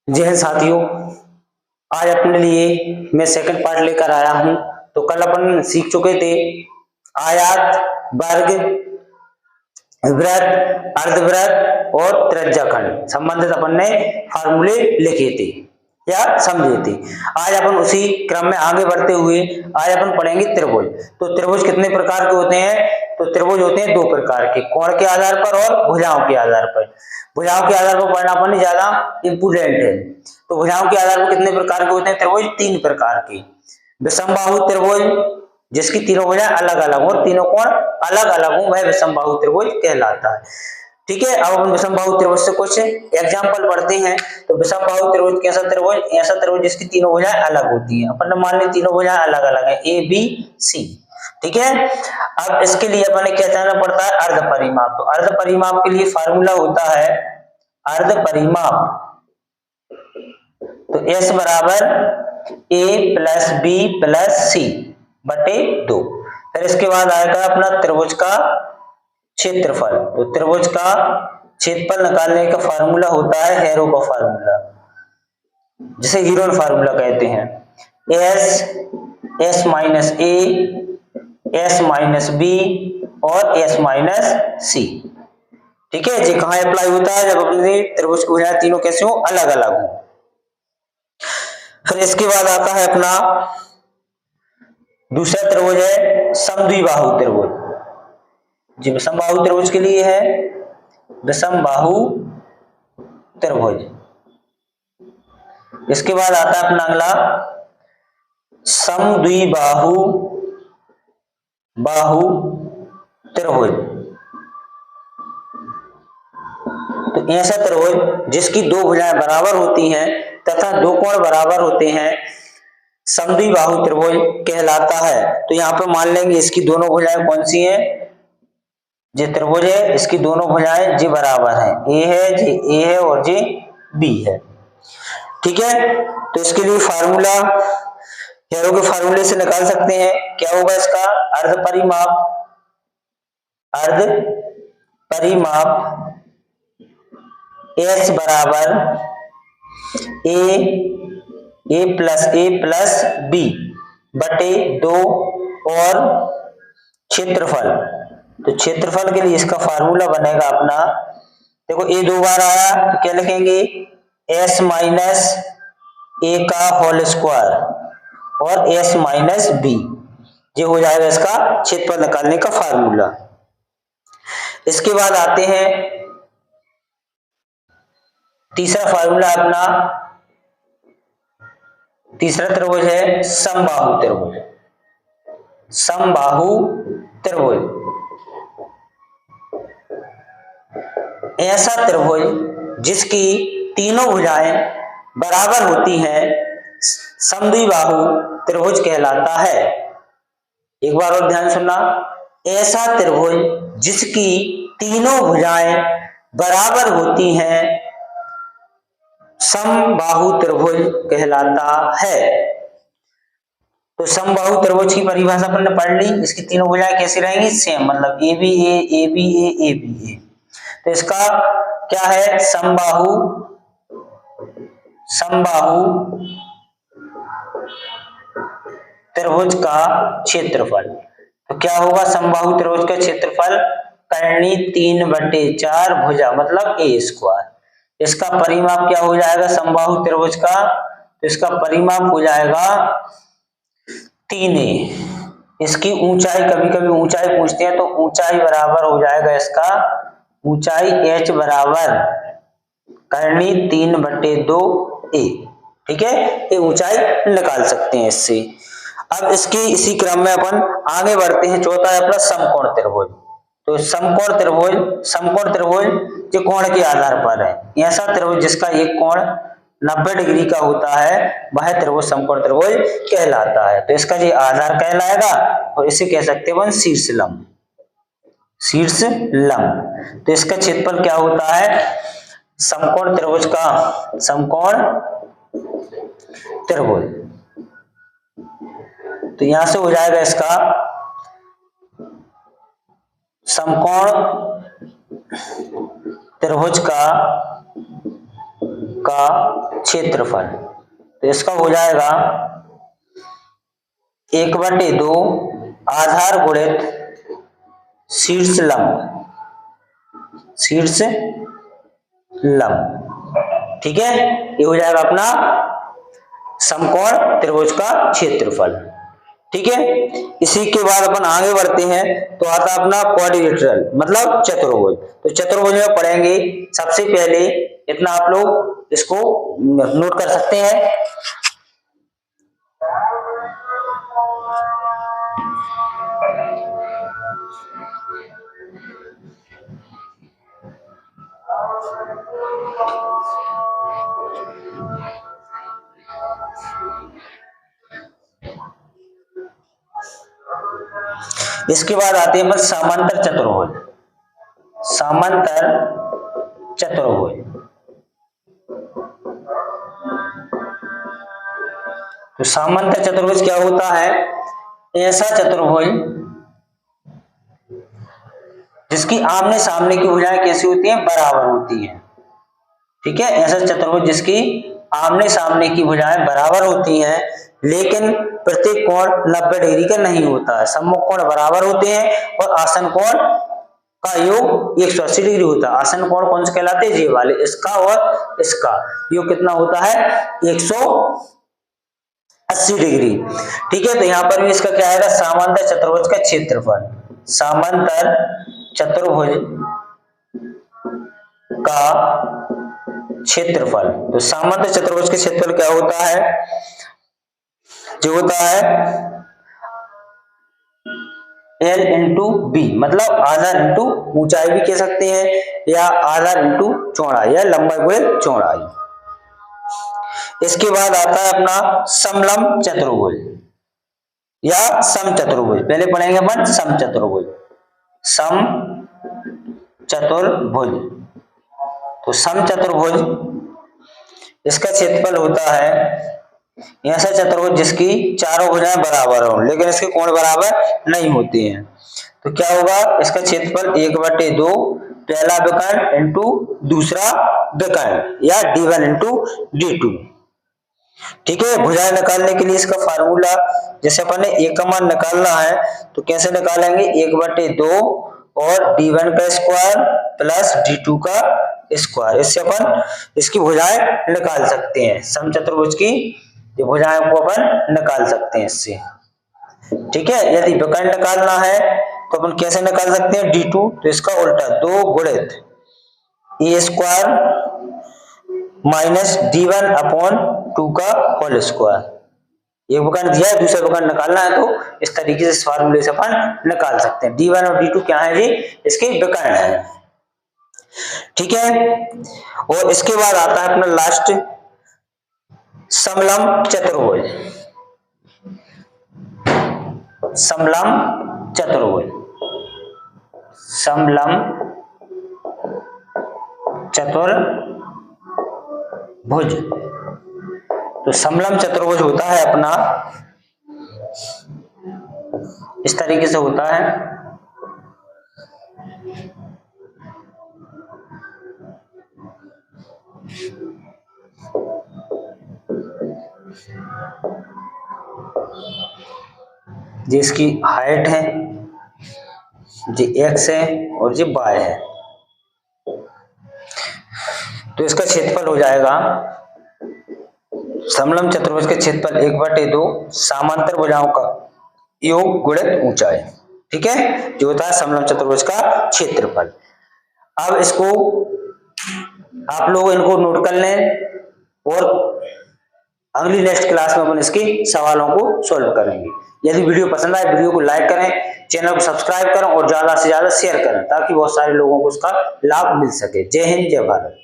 जी हाँ साथियों, आज अपने लिए मैं सेकंड पार्ट लेकर आया हूं। तो कल अपन सीख चुके थे आयत, वर्ग, वृत्त, अर्धवृत्त और त्रिज्याखंड संबंधित अपन ने फार्मूले लिखे थे या समझे थे। आज अपन उसी क्रम में आगे बढ़ते हुए आज अपन पढ़ेंगे त्रिभुज। तो त्रिभुज कितने प्रकार के होते हैं? तो त्रिभुज होते हैं दो प्रकार के, कोण के आधार पर और भुजाओं के आधार पर। भुजाओं के आधार पर पढ़ना अपन ज्यादा इंपोर्टेंट है। तो भुजाओं के आधार पर कितने प्रकार के होते हैं त्रिभुज? तीन प्रकार के। विषमबाहु त्रिभुज जिसकी तीनों भुजाएं अलग अलग हो, तीनों कोण अलग अलग हो, वह विषमबाहु त्रिभुज कहलाता है। ठीक है, अब हम विषमबाहु त्रिभुज से कुछ एग्जांपल पढ़ते हैं। तो विषमबाहु त्रिभुज कैसा त्रिभुज? ऐसा त्रिभुज जिसकी तीनों भुजाएं अलग होती हैं। अपन ने मान ली तीनों भुजाएं अलग अलग है, ए बी सी। ठीक है, अब इसके लिए अपन ने क्या जानना पड़ता है? अर्ध परिमाप। तो अर्ध परिमाप के लिए फार्मूला होता है अर्ध परिमाप। तो S बराबर a प्लस बी प्लस सी बटे 2। फिर इसके बाद आएगा अपना त्रिभुज का क्षेत्रफल। तो त्रिभुज का क्षेत्रफल निकालने का फार्मूला होता है हेरो का फार्मूला, जिसे हीरोन फार्मूला कहते हैं। S माइनस ए, S माइनस बी और S माइनस सी। ठीक है, ये कहाँ अप्लाई होता है? जब अपने त्रिभुज की भुजाएं तीनों कैसे हो? अलग अलग हो। फिर इसके बाद आता है अपना दूसरा त्रिभुज है समद्विबाहु त्रिभुज। जी विषमबाहु त्रिभुज के लिए है विषमबाहु त्रिभुज। इसके बाद आता है अपना अगला समद्विबाहु त्रिभुज। तो ऐसा त्रिभुज जिसकी दो भुजाएं बराबर होती हैं तथा दो कोण बराबर होते हैं समद्विबाहु त्रिभुज कहलाता है। तो यहाँ पे मान लेंगे इसकी दोनों भुजाएं कौन सी हैं? जो त्रिभुज है इसकी दोनों भुजाएं जी बराबर हैं, ए है और जी बी है। ठीक है, तो इसके लिए फार्मूला हेरो के फार्मूले से निकाल सकते हैं। क्या होगा इसका? अर्ध परिमाप S बराबर ए प्लस बी बटे 2 और क्षेत्रफल। तो क्षेत्रफल के लिए इसका फार्मूला बनेगा अपना, देखो ए दो बार आया तो क्या लिखेंगे? S माइनस ए का होल स्क्वायर और S माइनस बी। ये हो जाएगा इसका क्षेत्रफल निकालने का फार्मूला। इसके बाद आते हैं तीसरा फार्मूला अपना, तीसरा त्रिभुज है समबाहु त्रिभुज। समबाहु त्रिभुज ऐसा त्रिभुज जिसकी तीनों भुजाएं बराबर होती हैं समद्विबाहु त्रिभुज कहलाता है। एक बार और ध्यान सुनना, ऐसा त्रिभुज जिसकी तीनों भुजाएं बराबर होती हैं समबाहु त्रिभुज कहलाता है। तो समबाहु त्रिभुज की परिभाषा अपन ने पढ़ ली। इसकी तीनों भुजाएं कैसी रहेंगी? सेम, मतलब ए बी ए। तो इसका क्या है? समबाहु त्रिभुज का क्षेत्रफल। तो क्या होगा समबाहु त्रिभुज का क्षेत्रफल? करनी 3/4 भुजा मतलब ए स्क्वायर। इसका परिमाप क्या हो जाएगा समबाहु त्रिभुज का? तो इसका परिमाप हो जाएगा 3a। इसकी ऊंचाई, कभी कभी ऊंचाई पूछते हैं, तो ऊंचाई बराबर हो जाएगा इसका ऊंचाई h बराबर करनी 3/2a। ठीक है, ये ऊंचाई निकाल सकते हैं इससे। अब इसकी इसी क्रम में अपन आगे बढ़ते हैं। चौथा है अपना समकोण त्रिभुज। तो समकोण त्रिभुज जो कोण के आधार पर है, ऐसा त्रिभुज जिसका एक कोण 90 डिग्री का होता है वह त्रिभुज समकोण त्रिभुज कहलाता है। तो इसका जो आधार कहलाएगा और इसे कह सकते हैं शीर्ष लंब। तो इसका क्षेत्रफल क्या होता है समकोण त्रिभुज का? समकोण त्रिभुज, तो यहां से हो जाएगा इसका समकोण त्रिभुज का क्षेत्रफल। तो इसका हो जाएगा 1/2 आधार गुणित शीर्ष लंब, शीर्ष लंब। ठीक है, ये हो जाएगा अपना समकोण त्रिभुज का क्षेत्रफल। ठीक है, इसी के बाद अपन आगे बढ़ते हैं तो आता है अपना क्वाड्रिलेटरल मतलब चतुर्भुज। तो चतुर्भुज में पढ़ेंगे सबसे पहले इतना आप लोग इसको नोट कर सकते हैं। इसके बाद आते हैं बस समांतर चतुर्भुज, समांतर चतुर्भुज। तो समांतर चतुर्भुज क्या होता है? ऐसा चतुर्भुज जिसकी आमने सामने की भुजाएं कैसी होती हैं? बराबर होती हैं। ठीक है, ऐसा चतुर्भुज जिसकी आमने सामने की भुजाएं बराबर होती हैं, लेकिन प्रत्येक कोण 90 डिग्री का नहीं होता है। सम्मुख कोण बराबर होते हैं और आसन कोण का योग 180 डिग्री होता है। आसन कोण कौन से कहलाते हैं? ये वाले, इसका और इसका योग कितना होता है? 180 डिग्री। ठीक है, तो यहाँ पर भी इसका क्या आएगा? समांतर चतुर्भुज का क्षेत्रफल, समांतर चतुर्भुज का क्षेत्रफल। तो समांतर चतुर्भुज के क्षेत्रफल क्या होता है? जो होता है L इंटू बी, मतलब आधार इंटू ऊंचाई भी कह सकते हैं, या आधार इंटू चौड़ाई, या लंबाई गुणित चौड़ाई। इसके बाद आता है अपना समलंब चतुर्भुज या समचतुर्भुज। पहले पढ़ेंगे अपन समचतुर्भुज, समचतुर्भुज। तो समचतुर्भुज इसका क्षेत्रफल होता है ऐसा चतुर्भुज जिसकी चारों भुजाएं बराबर हो लेकिन इसके कोण बराबर नहीं होते हैं। तो क्या होगा? इसका क्षेत्रफल 1/2 पहला विकर्ण इंटू दूसरा विकर्ण, या D1 इंटू D2। ठीक है, भुजाएं निकालने के लिए इसका फार्मूला, जैसे अपन ने एक का मान निकालना है तो कैसे निकालेंगे? 1/2 और D1 का स्क्वायर प्लस D2 का स्क्वायर। इससे अपन इसकी भुजाएं निकाल सकते हैं, समचतुर्भुज की जो भुजाएं को अपन निकाल सकते हैं इससे। ठीक है, यदि विकर्ण निकालना है तो अपन कैसे निकाल सकते हैं? D2, तो इसका उल्टा 2 गुणित A square minus D1 upon 2 का होल स्क्वायर। एक विकर्ण दिया है, दूसरा विकर्ण निकालना है तो इस तरीके से इस फार्मूले से अपन निकाल सकते हैं। D1 और D2 क्या है जी? इसके विकर्ण है। ठीक है, और इसके बाद आता है अपना लास्ट समलंब चतुर्भुज, समलंब चतुर्भुज, समलंब चतुर्भुज। तो समलंब चतुर्भुज होता है अपना इस तरीके से होता है। जिसकी हाइट है जी x है और जी y है। तो इसका क्षेत्रफल हो जाएगा, समलंब चतुर्भुज के क्षेत्रफल 1/2 समांतर भुजाओं का योग गुणित ऊंचाई। ठीक है, जो होता है समलंब चतुर्भुज का क्षेत्रफल। अब इसको आप लोग इनको नोट कर लें और अगली नेक्स्ट क्लास में अपन इसके सवालों को सॉल्व करेंगे। यदि वीडियो पसंद आए वीडियो को लाइक करें, चैनल को सब्सक्राइब करें और ज्यादा से ज्यादा शेयर करें ताकि बहुत सारे लोगों को उसका लाभ मिल सके। जय हिंद, जय भारत।